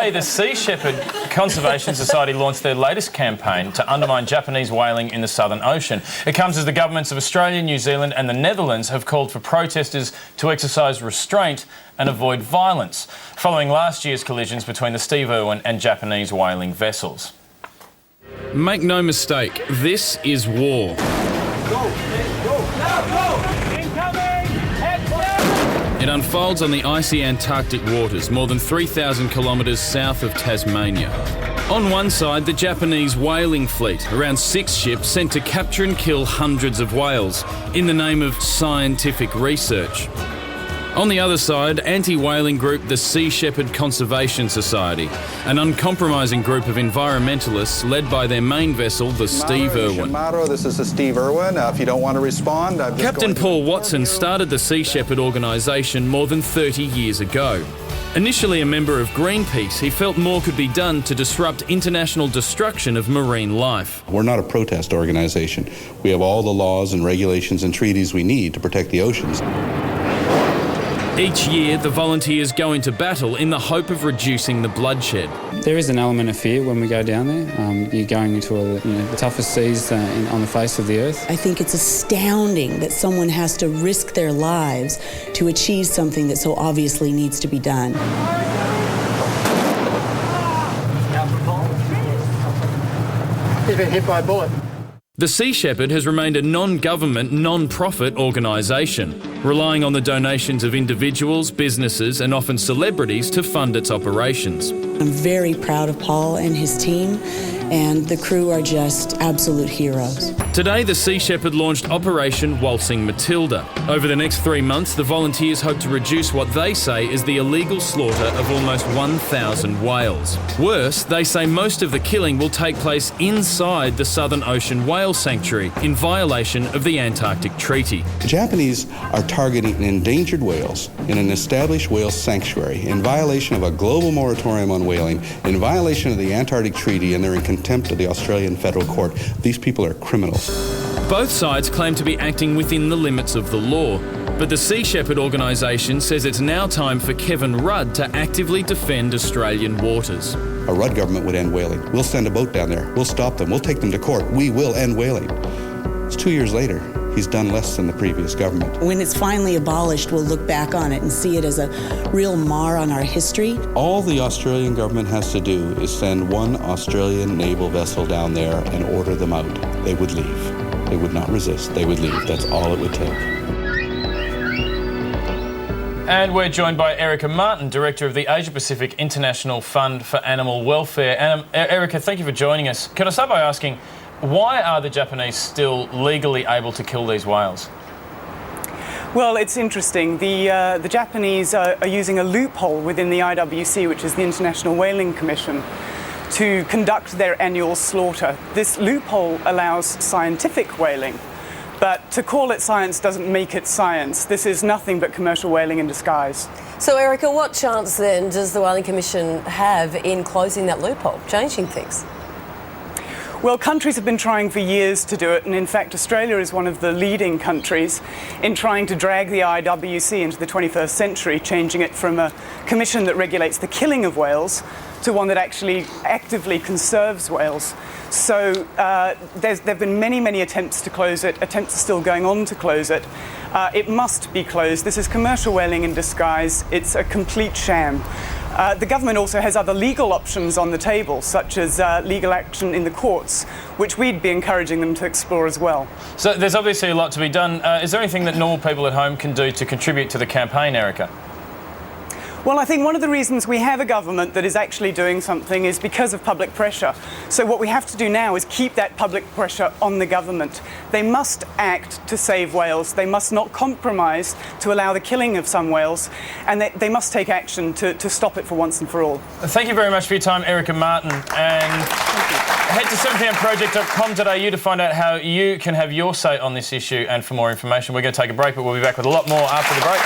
The Sea Shepherd Conservation Society launched their latest campaign to undermine Japanese whaling in the Southern Ocean. It comes as the governments of Australia, New Zealand and the Netherlands have called for protesters to exercise restraint and avoid violence, following last year's collisions between the Steve Irwin and Japanese whaling vessels. Make no mistake, this is war. It unfolds on the icy Antarctic waters, more than 3,000 kilometres south of Tasmania. On one side, the Japanese whaling fleet, around 6 ships sent to capture and kill hundreds of whales in the name of scientific research. On the other side, anti-whaling group the Sea Shepherd Conservation Society, an uncompromising group of environmentalists led by their main vessel, the Steve Irwin. This is the Steve Irwin. If you don't want to respond, Captain Paul Watson started the Sea Shepherd organisation more than 30 years ago. Initially a member of Greenpeace, he felt more could be done to disrupt international destruction of marine life. We're not a protest organisation. We have all the laws and regulations and treaties we need to protect the oceans. Each year, the volunteers go into battle in the hope of reducing the bloodshed. There is an element of fear when we go down there. You're going into the toughest seas on the face of the earth. I think it's astounding that someone has to risk their lives to achieve something that so obviously needs to be done. He's been hit by a bullet. The Sea Shepherd has remained a non-government, non-profit organisation, relying on the donations of individuals, businesses and often celebrities to fund its operations. I'm very proud of Paul and his team, and the crew are just absolute heroes. Today, the Sea Shepherd launched Operation Waltzing Matilda. Over the next 3 months, the volunteers hope to reduce what they say is the illegal slaughter of almost 1,000 whales. Worse, they say most of the killing will take place inside the Southern Ocean Whale Sanctuary, in violation of the Antarctic Treaty. The Japanese are targeting endangered whales in an established whale sanctuary in violation of a global moratorium on whaling, in violation of the Antarctic Treaty, and they're in contempt of the Australian Federal Court. These people are criminals. Both sides claim to be acting within the limits of the law, but the Sea Shepherd organisation says it's now time for Kevin Rudd to actively defend Australian waters. A Rudd government would end whaling. We'll send a boat down there. We'll stop them. We'll take them to court. We will end whaling. It's 2 years later. He's done less than the previous government. When it's finally abolished, we'll look back on it and see it as a real mar on our history. All the Australian government has to do is send one Australian naval vessel down there and order them out. They would leave. They would not resist. They would leave. That's all it would take. And we're joined by Erica Martin, Director of the Asia Pacific International Fund for Animal Welfare. And Erica, thank you for joining us. Can I start by asking, why are the Japanese still legally able to kill these whales? Well, it's interesting. The Japanese are using a loophole within the IWC, which is the International Whaling Commission, to conduct their annual slaughter. This loophole allows scientific whaling, but to call it science doesn't make it science. This is nothing but commercial whaling in disguise. So, Erica, what chance then does the Whaling Commission have in closing that loophole, changing things? Well, countries have been trying for years to do it, and in fact Australia is one of the leading countries in trying to drag the IWC into the 21st century, changing it from a commission that regulates the killing of whales to one that actually actively conserves whales. So there have been many attempts to close it. Attempts are still going on to close it. It must be closed. This is commercial whaling in disguise. It's a complete sham. The government also has other legal options on the table, such as legal action in the courts, which we'd be encouraging them to explore as well. So there's obviously a lot to be done. Is there anything that normal people at home can do to contribute to the campaign, Erica? Well, I think one of the reasons we have a government that is actually doing something is because of public pressure. So what we have to do now is keep that public pressure on the government. They must act to save whales. They must not compromise to allow the killing of some whales, and they must take action to stop it for once and for all. Thank you very much for your time, Erica Martin. And head to 7pmproject.com.au to find out how you can have your say on this issue, and for more information. We're going to take a break, but we'll be back with a lot more after the break.